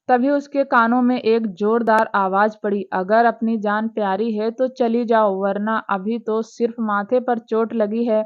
तभी उसके कानों में एक जोरदार आवाज पड़ी, अगर अपनी जान प्यारी है तो चली जाओ, वरना अभी तो सिर्फ माथे पर चोट लगी है,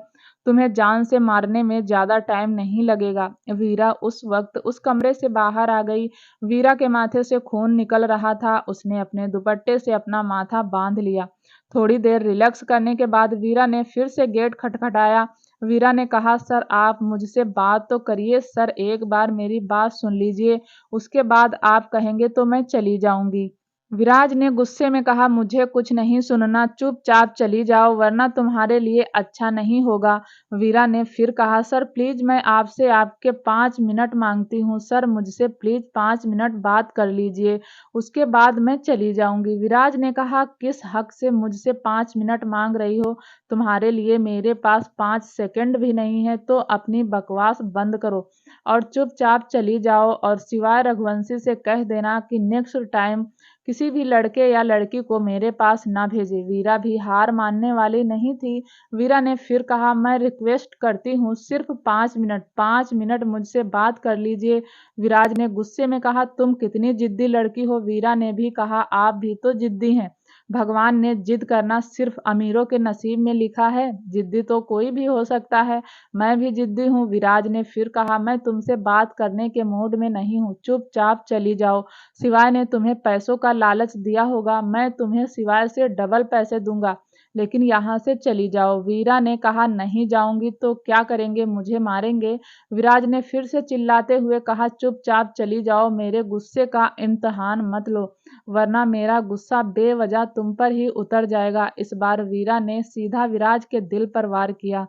तुम्हें जान से मारने में ज्यादा टाइम नहीं लगेगा। वीरा उस वक्त उस कमरे से बाहर आ गई। वीरा के माथे से खून निकल रहा था। उसने अपने दुपट्टे से अपना माथा बांध लिया। थोड़ी देर रिलैक्स करने के बाद वीरा ने फिर से गेट खटखटाया। वीरा ने कहा, सर आप मुझसे बात तो करिए। सर एक बार मेरी बात सुन लीजिए, उसके बाद आप कहेंगे तो मैं चली जाऊंगी। विराज ने गुस्से में कहा, मुझे कुछ नहीं सुनना, चुपचाप चली जाओ वरना तुम्हारे लिए अच्छा नहीं होगा। वीरा ने फिर कहा, सर प्लीज मैं आपसे आपके 5 मिनट मांगती हूँ सर, मुझसे प्लीज 5 मिनट बात कर लीजिए, उसके बाद मैं चली जाऊंगी। विराज ने कहा, किस हक से मुझसे 5 मिनट मांग रही हो? तुम्हारे लिए मेरे पास 5 सेकंड भी नहीं है, तो अपनी बकवास बंद करो और चुपचाप चली जाओ, और सिवाय रघुवंशी से कह देना कि नेक्स्ट टाइम किसी भी लड़के या लड़की को मेरे पास ना भेजे। वीरा भी हार मानने वाली नहीं थी। वीरा ने फिर कहा, मैं रिक्वेस्ट करती हूँ सिर्फ 5 मिनट, 5 मिनट मुझसे बात कर लीजिए। विराज ने गुस्से में कहा, तुम कितनी जिद्दी लड़की हो। वीरा ने भी कहा, आप भी तो जिद्दी हैं। भगवान ने जिद करना सिर्फ अमीरों के नसीब में लिखा है, जिद्दी तो कोई भी हो सकता है। मैं भी जिद्दी हूँ। विराज ने फिर कहा, मैं तुमसे बात करने के मूड में नहीं हूँ, चुपचाप चली जाओ। शिवाय ने तुम्हें पैसों का लालच दिया होगा, मैं तुम्हें शिवाय से डबल पैसे दूंगा, लेकिन यहाँ से चली जाओ। वीरा ने कहा, नहीं जाऊंगी तो क्या करेंगे, मुझे मारेंगे? विराज ने फिर से चिल्लाते हुए कहा, चुपचाप चली जाओ, मेरे गुस्से का इम्तहान मत लो वरना मेरा गुस्सा बेवजह तुम पर ही उतर जाएगा। इस बार वीरा ने सीधा विराज के दिल पर वार किया।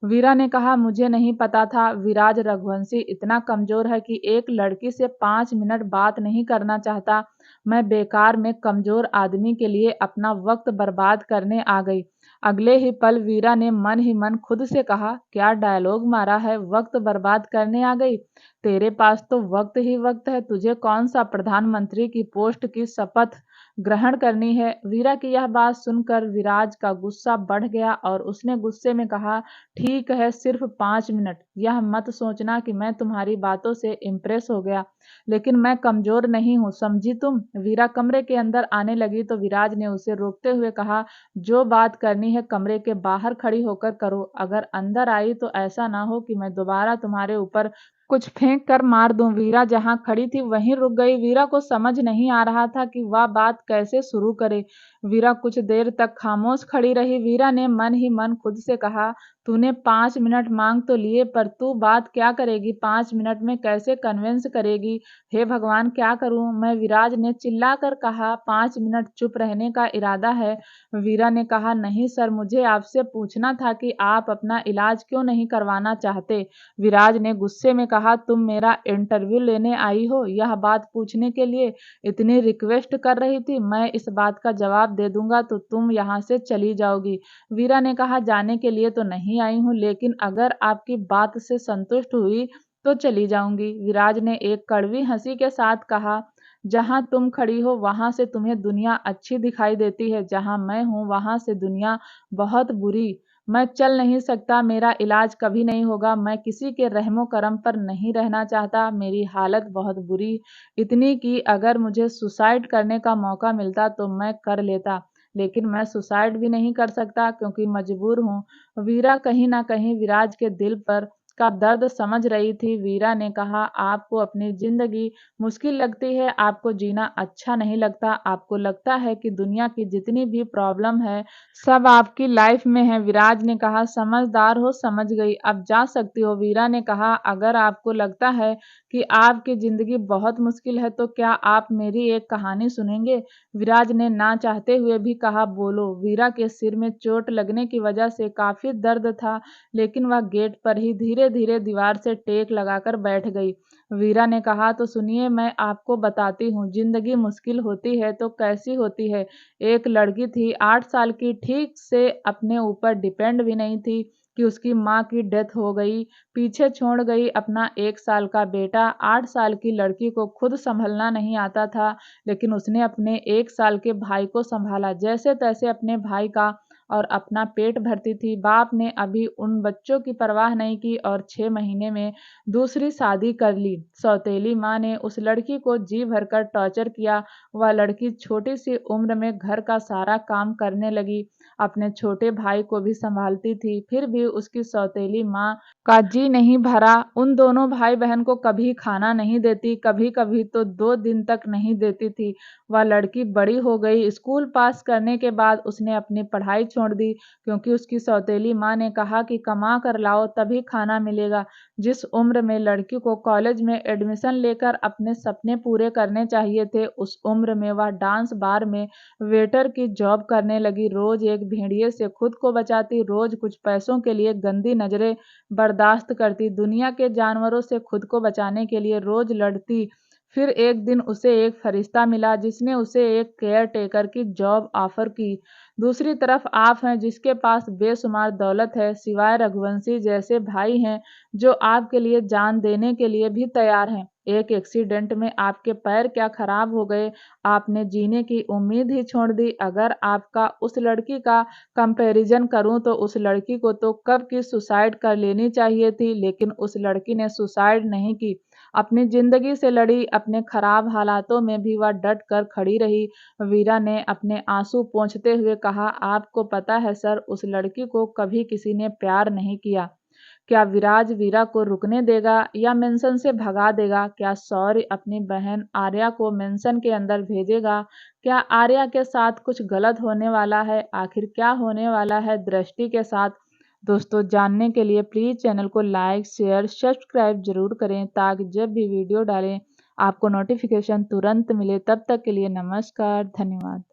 वीरा ने कहा, मुझे नहीं पता था विराज रघुवंशी इतना कमजोर है कि एक लड़की से 5 मिनट बात नहीं करना चाहता। मैं बेकार में कमजोर आदमी के लिए अपना वक्त बर्बाद करने आ गई। अगले ही पल वीरा ने मन ही मन खुद से कहा, क्या डायलॉग मारा है, वक्त बर्बाद करने आ गई? तेरे पास तो वक्त ही वक्त है, तुझे कौन सा प्रधानमंत्री की पोस्ट की शपथ ग्रहण करनी है? वीरा की यह बात सुनकर विराज का गुस्सा बढ़ गया और उसने गुस्से में कहा, ठीक है, सिर्फ 5 मिनट। यह मत सोचना कि मैं तुम्हारी बातों से इम्प्रेस हो गया, लेकिन मैं कमजोर नहीं हूँ, समझी तुम? वीरा कमरे के अंदर आने लगी तो विराज ने उसे रोकते हुए कहा, जो बात करनी है कमरे के बाहर खड़ी होकर करो, अगर अंदर आई तो ऐसा ना हो कि मैं दोबारा तुम्हारे ऊपर कुछ फेंक कर मार दूं। वीरा जहां खड़ी थी वहीं रुक गई। वीरा को समझ नहीं आ रहा था कि वह बात कैसे शुरू करे। वीरा कुछ देर तक खामोश खड़ी रही। वीरा ने मन ही मन खुद से कहा, तूने 5 मिनट मांग तो लिए, पर तू बात क्या करेगी? 5 मिनट में कैसे कन्विंस करेगी? हे भगवान, क्या करूं मैं? विराज ने चिल्लाकर कहा, 5 मिनट चुप रहने का इरादा है? वीरा ने कहा, नहीं सर, मुझे आपसे पूछना था कि आप अपना इलाज क्यों नहीं करवाना चाहते? विराज ने गुस्से में कहा, तुम मेरा इंटरव्यू लेने आई हो यह बात पूछने के लिए? इतनी रिक्वेस्ट कर रही थी, मैं इस बात का जवाब दे दूंगा तो तुम यहाँ से चली जाओगी। वीरा ने कहा, जाने के लिए तो नहीं आई हूँ, लेकिन अगर आपकी बात से संतुष्ट हुई तो चली जाऊंगी। विराज ने एक कड़वी हंसी के साथ कहा, जहां तुम खड़ी हो वहां से तुम्हें दुनिया अच्छी दिखाई देती है, जहां मैं हूं वहां से दुनिया बहुत बुरी। मैं चल नहीं सकता, मेरा इलाज कभी नहीं होगा, मैं किसी के रहमो करम पर नहीं रहना चाहता, मेरी हालत बहुत बुरी, इतनी कि अगर मुझे सुसाइड करने का मौका मिलता तो मैं कर लेता, लेकिन मैं सुसाइड भी नहीं कर सकता क्योंकि मजबूर हूँ। वीरा कहीं ना कहीं विराज के दिल पर का दर्द समझ रही थी। वीरा ने कहा, आपको अपनी जिंदगी मुश्किल लगती है, आपको जीना अच्छा नहीं लगता, आपको लगता है कि दुनिया की जितनी भी प्रॉब्लम है सब आपकी लाइफ में है। विराज ने कहा, समझदार हो, समझ गई, अब जा सकती हो। वीरा ने कहा, अगर आपको लगता है कि आपकी जिंदगी बहुत मुश्किल है तो क्या आप मेरी एक कहानी सुनेंगे? विराज ने ना चाहते हुए भी कहा, बोलो। वीरा के सिर में चोट लगने की वजह से काफी दर्द था, लेकिन वह गेट पर ही धीरे धीरे दीवार से टेक लगाकर बैठ गई। वीरा ने कहा, तो सुनिए, मैं आपको बताती हूँ, जिंदगी मुश्किल होती है तो कैसी होती है। एक लड़की थी 8 साल की, ठीक से अपने ऊपर डिपेंड भी नहीं थी कि उसकी माँ की डेथ हो गई, पीछे छोड़ गई अपना 1 साल का बेटा। 8 साल की लड़की को खुद संभलना नहीं आता था, लेकिन उसने अपने 1 साल के भाई को संभाला, जैसे तैसे अपने भाई का और अपना पेट भरती थी। बाप ने अभी उन बच्चों की परवाह नहीं की और 6 महीने में दूसरी शादी कर ली। सौतेली माँ ने उस लड़की को जी भरकर टॉर्चर किया। वह लड़की छोटी सी उम्र में घर का सारा काम करने लगी, अपने छोटे भाई को भी संभालती थी, फिर भी उसकी सौतेली माँ का जी नहीं भरा। उन दोनों भाई बहन को कभी खाना नहीं देती, कभी कभी तो 2 दिन तक नहीं देती थी। वह लड़की बड़ी हो गई। स्कूल पास करने के बाद उसने अपनी पढ़ाई छोड़ दी, क्योंकि उसकी सौतेली माँ ने कहा कि कमा कर लाओ तभी खाना मिलेगा। जिस उम्र में लड़की को कॉलेज में एडमिशन लेकर अपने सपने पूरे करने चाहिए थे, उस उम्र में वह डांस बार में वेटर की जॉब करने लगी। रोज एक भेड़िए से खुद को बचाती, रोज कुछ पैसों के लिए गंदी नजरें बर्दाश्त करती, दुनिया के जानवरों से खुद को बचाने के लिए रोज लड़ती। फिर एक दिन उसे एक फरिश्ता मिला जिसने उसे एक केयर टेकर की जॉब ऑफर की। दूसरी तरफ आप हैं जिसके पास बेशुमार दौलत है, सिवाय रघुवंशी जैसे भाई हैं जो आपके लिए जान देने के लिए भी तैयार हैं। एक एक्सीडेंट में आपके पैर क्या खराब हो गए, आपने जीने की उम्मीद ही छोड़ दी। अगर आपका उस लड़की का कंपैरिजन करूं तो उस लड़की को तो कब की सुसाइड कर लेनी चाहिए थी, लेकिन उस लड़की ने सुसाइड नहीं की, अपनी जिंदगी से लड़ी। अपने खराब हालातों में भी वह डट कर खड़ी रही। वीरा ने अपने आंसू पोंछते हुए कहा, आपको पता है सर, उस लड़की को कभी किसी ने प्यार नहीं किया। क्या विराज वीरा को रुकने देगा या मेंशन से भगा देगा? क्या शौर्य अपनी बहन आर्या को मेंशन के अंदर भेजेगा? क्या आर्या के साथ कुछ गलत होने वाला है? आखिर क्या होने वाला है दृष्टि के साथ? दोस्तों, जानने के लिए प्लीज़ चैनल को लाइक शेयर सब्सक्राइब जरूर करें ताकि जब भी वीडियो डालें आपको नोटिफिकेशन तुरंत मिले। तब तक के लिए नमस्कार, धन्यवाद।